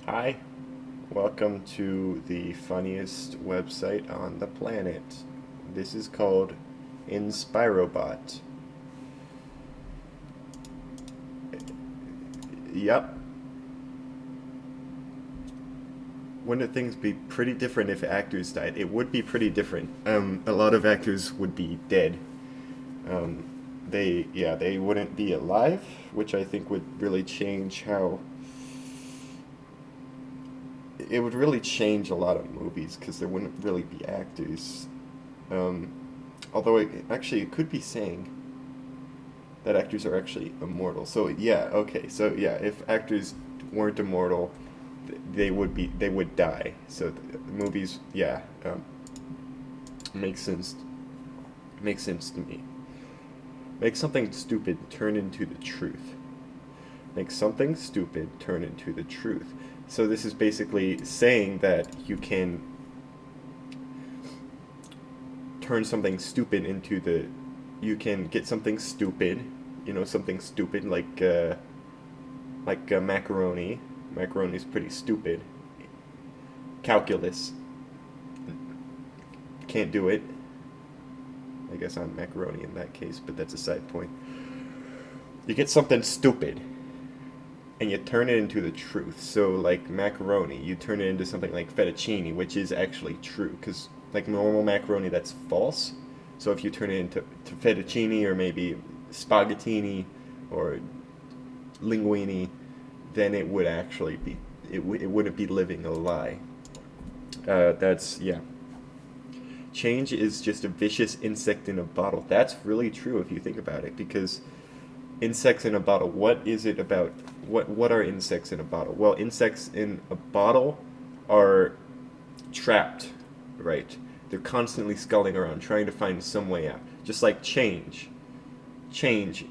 Hi, welcome to the funniest website on the planet. This is called inspirobot. Yep. Wouldn't things be pretty different if actors died? It would be pretty different. A lot of actors would be dead. Um, they wouldn't be alive, which I think would really change how it would really change a lot of movies because there wouldn't really be actors. Um, Although it could be saying that actors are actually immortal. So yeah, okay. So yeah, if actors weren't immortal, they would die. So the movies, yeah, makes sense. Makes sense to me. Make something stupid turn into the truth. Make something stupid turn into the truth. So this is basically saying that you can turn something stupid into the you can get something stupid, something stupid like macaroni. Macaroni's pretty stupid. Calculus, can't do it. I guess I'm macaroni in that case, but that's a side point. You get something stupid and you turn it into the truth. So like macaroni, you turn it into something like fettuccine, which is actually true because like normal macaroni, that's false. So if you turn it into fettuccine or maybe spaghettini or linguine, then it would actually be it wouldn't be living a lie. That's yeah. Change is just a vicious insect in a bottle. That's really true if you think about it, because insects in a bottle. What is it about? What are insects in a bottle? Well, insects in a bottle are trapped, right? They're constantly sculling around, trying to find some way out. Just like change, change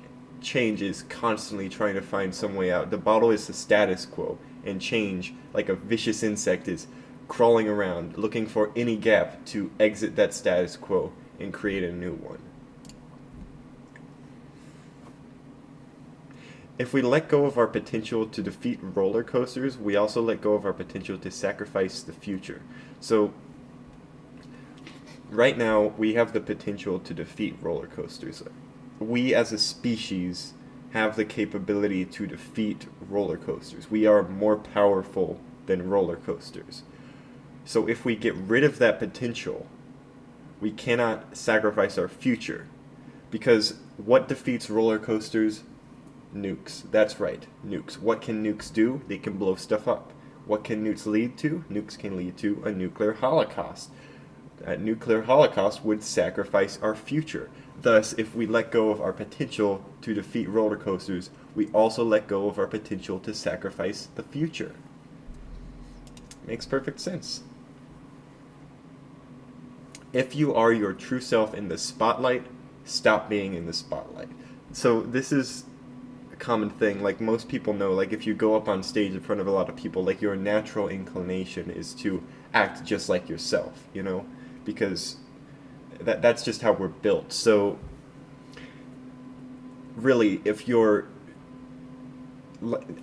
is constantly trying to find some way out. The bottle is the status quo, and change, like a vicious insect, is crawling around, looking for any gap to exit that status quo and create a new one. If we let go of our potential to defeat roller coasters, we also let go of our potential to sacrifice the future. So, right now, we have the potential to defeat roller coasters. We as a species have the capability to defeat roller coasters. We are more powerful than roller coasters. So, if we get rid of that potential, we cannot sacrifice our future. Because what defeats roller coasters? Nukes. That's right, nukes. What can nukes do? They can blow stuff up. What can nukes lead to? Nukes can lead to a nuclear holocaust. That nuclear holocaust would sacrifice our future. Thus, if we let go of our potential to defeat roller coasters, we also let go of our potential to sacrifice the future. Makes perfect sense. If you are your true self in the spotlight, stop being in the spotlight. So this is a common thing. Like most people know, like if you go up on stage in front of a lot of people, like your natural inclination is to act just like yourself, because that's just how we're built. So really, if you're,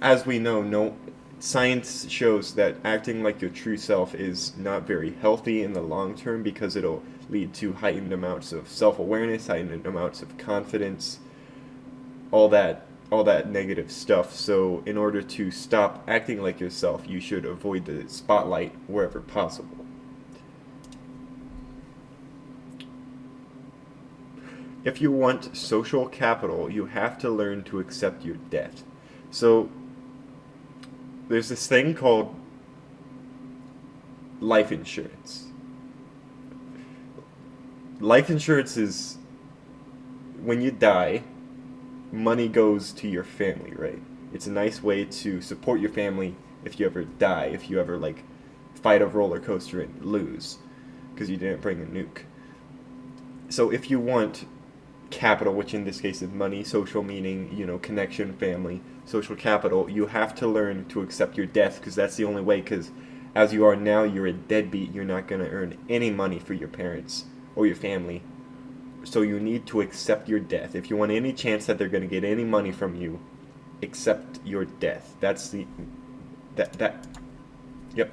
as we know, no science shows that acting like your true self is not very healthy in the long term because it'll lead to heightened amounts of self-awareness, heightened amounts of confidence, all that negative stuff. So in order to stop acting like yourself, you should avoid the spotlight wherever possible. If you want social capital, you have to learn to accept your death. So there's this thing called life insurance. Life insurance is when you die, money goes to your family, right? It's a nice way to support your family if you ever die, if you ever like fight a roller coaster and lose because you didn't bring a nuke. So if you want capital, which in this case is money, social meaning, connection, family, social capital, you have to learn to accept your death because that's the only way. Because as you are now, you're a deadbeat. You're not going to earn any money for your parents or your family. So you need to accept your death. If you want any chance that they're going to get any money from you, accept your death. That's the that Yep,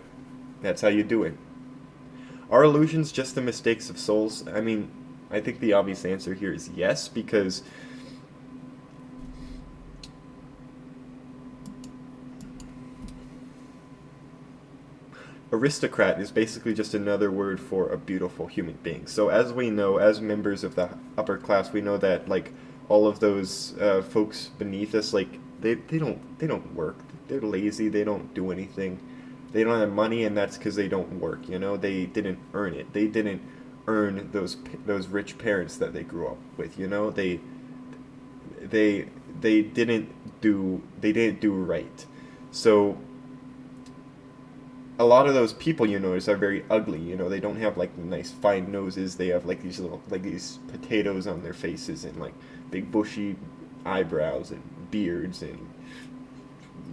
that's how you do it. Are illusions just the mistakes of souls? I mean, I think the obvious answer here is yes, because aristocrat is basically just another word for a beautiful human being. So as we know, as members of the upper class, we know that like all of those folks beneath us, like they don't work. They're lazy. They don't do anything. They don't have money, and that's because they don't work. You know, they didn't earn it. They didn't earn those rich parents that they grew up with. You know, they they didn't do right. So a lot of those people you notice are very ugly. You know, they don't have like nice fine noses. They have like these little like these potatoes on their faces and like big bushy eyebrows and beards and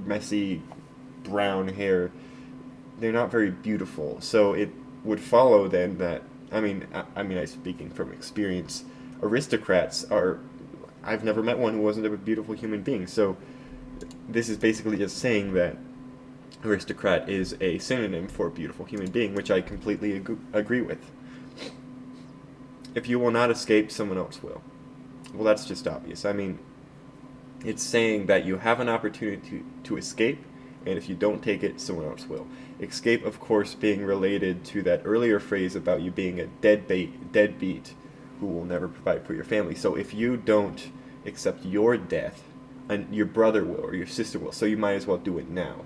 messy brown hair. They're not very beautiful. So it would follow then that I'm speaking from experience. Aristocrats are. I've never met one who wasn't a beautiful human being. So this is basically just saying that aristocrat is a synonym for beautiful human being, which I completely agree with. If you will not escape, someone else will. Well, that's just obvious. I mean, it's saying that you have an opportunity to escape, and if you don't take it, someone else will. Escape, of course, being related to that earlier phrase about you being a deadbeat who will never provide for your family. So if you don't accept your death, and your brother will or your sister will, so you might as well do it now.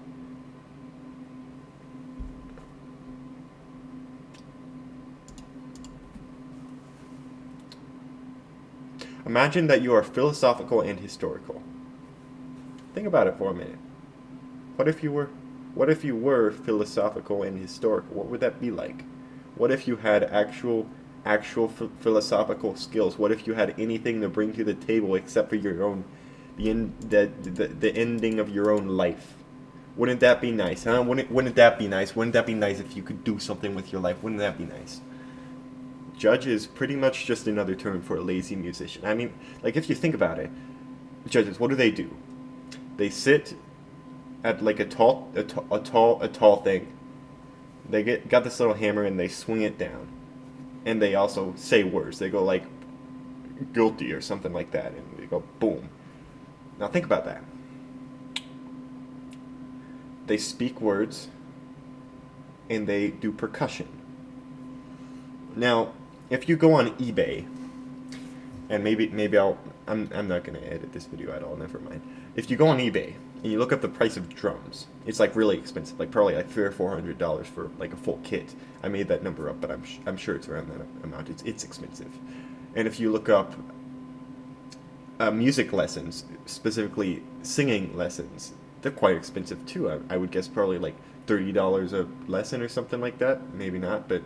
Imagine that you are philosophical and historical. Think about it for a minute. What if you were what if you were philosophical and historical? What would that be like? What if you had actual philosophical skills? What if you had anything to bring to the table except for your own the ending of your own life? Wouldn't that be nice? Huh? Wouldn't that be nice? Wouldn't that be nice if you could do something with your life? Wouldn't that be nice? Judge is pretty much just another term for a lazy musician. I mean, like if you think about it, judges, what do? They sit at like a tall thing. They got this little hammer and they swing it down, and they also say words. They go like guilty or something like that, and they go boom. Now think about that. They speak words, and they do percussion. Now, if you go on eBay, and maybe I'm not gonna edit this video at all. Never mind. If you go on eBay and you look up the price of drums, it's like really expensive, like probably like $300 or $400 for like a full kit. I made that number up, but I'm sure it's around that amount. It's expensive. And if you look up music lessons, specifically singing lessons, they're quite expensive too. I would guess probably like $30 a lesson or something like that. Maybe not, but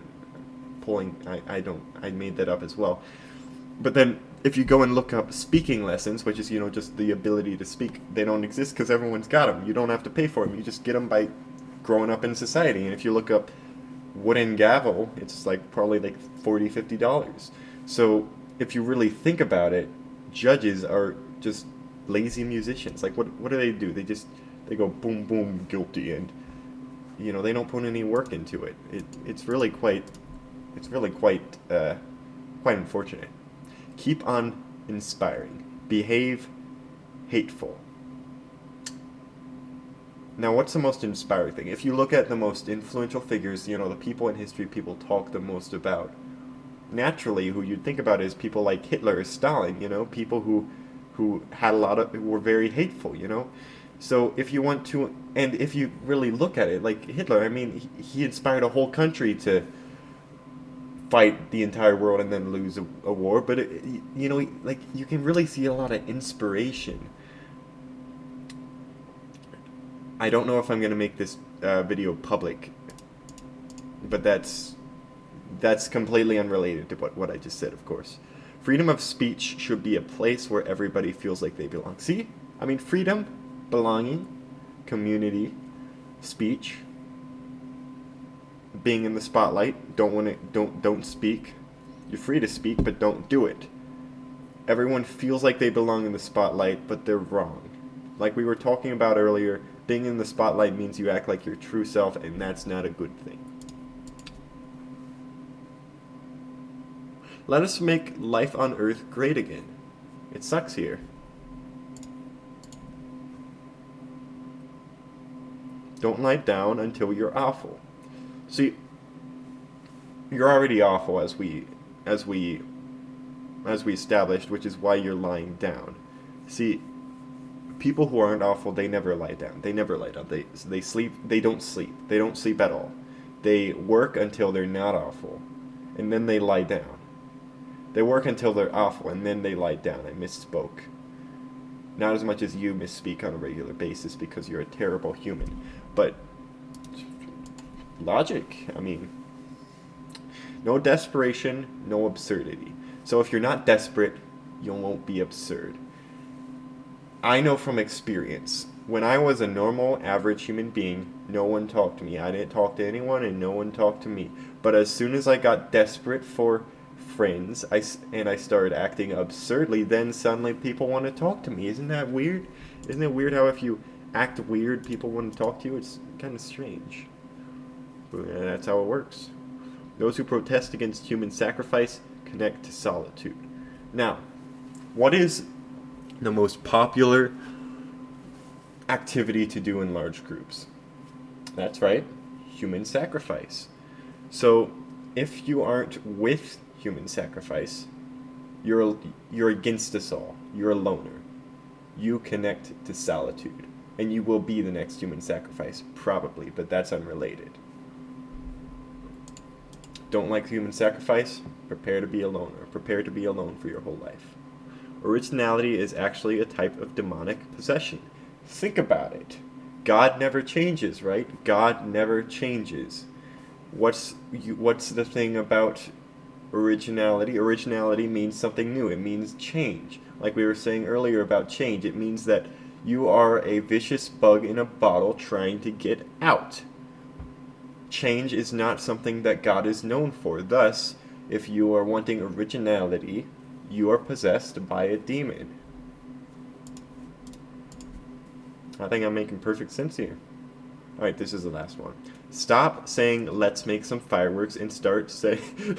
I made that up as well. But then if you go and look up speaking lessons, which is just the ability to speak, they don't exist because everyone's got them. You don't have to pay for them. You just get them by growing up in society. And if you look up wooden gavel, it's like probably like $40-50. So if you really think about it, judges are just lazy musicians. Like what do? They go boom boom guilty, and they don't put any work into it. It's really quite unfortunate. Keep on inspiring. Behave hateful. Now, what's the most inspiring thing? If you look at the most influential figures, the people in history people talk the most about, naturally, who you'd think about is people like Hitler or Stalin, people who had who were very hateful, So if you want to, and if you really look at it, like Hitler, I mean, he inspired a whole country to fight the entire world and then lose a war, but like you can really see a lot of inspiration. I don't know if I'm gonna make this video public, but that's completely unrelated to what I just said, of course. Freedom of speech should be a place where everybody feels like they belong. See? I mean, freedom, belonging, community, speech, being in the spotlight, don't speak. You're free to speak, but don't do it. Everyone feels like they belong in the spotlight, but they're wrong. Like we were talking about earlier, Being in the spotlight means you act like your true self, and that's not a good thing. Let us make life on Earth great again. It sucks here. Don't lie down until you're awful. See, you're already awful as we established, which is why you're lying down. See, people who aren't awful, they never lie down. They never lie down. They sleep. They don't sleep. They don't sleep at all. They work until they're not awful, and then they lie down. They work until they're awful, and then they lie down. I misspoke. Not as much as you misspeak on a regular basis because you're a terrible human. But logic, I mean, no desperation, no absurdity. So if you're not desperate, you won't be absurd. I know from experience, when I was a normal, average human being, no one talked to me. I didn't talk to anyone, and no one talked to me. But as soon as I got desperate for friends, I started acting absurdly, then suddenly people want to talk to me. Isn't that weird? Isn't it weird how if you act weird, people want to talk to you? It's kind of strange. But that's how it works. Those who protest against human sacrifice connect to solitude. Now, what is the most popular activity to do in large groups? That's right, human sacrifice. So, if you aren't with human sacrifice, you're against us all. You're a loner. You connect to solitude, and you will be the next human sacrifice, probably, but that's unrelated. Don't like human sacrifice? Prepare to be a loner. Prepare to be alone for your whole life. Originality is actually a type of demonic possession. Think about it. God never changes, right? God never changes. What's the thing about originality? Originality means something new. It means change. Like we were saying earlier about change, it means that you are a vicious bug in a bottle trying to get out. Change is not something that God is known for. Thus, if you are wanting originality, you are possessed by a demon. I think I'm making perfect sense here. Alright, this is the last one. Stop saying, let's make some fireworks, and start saying...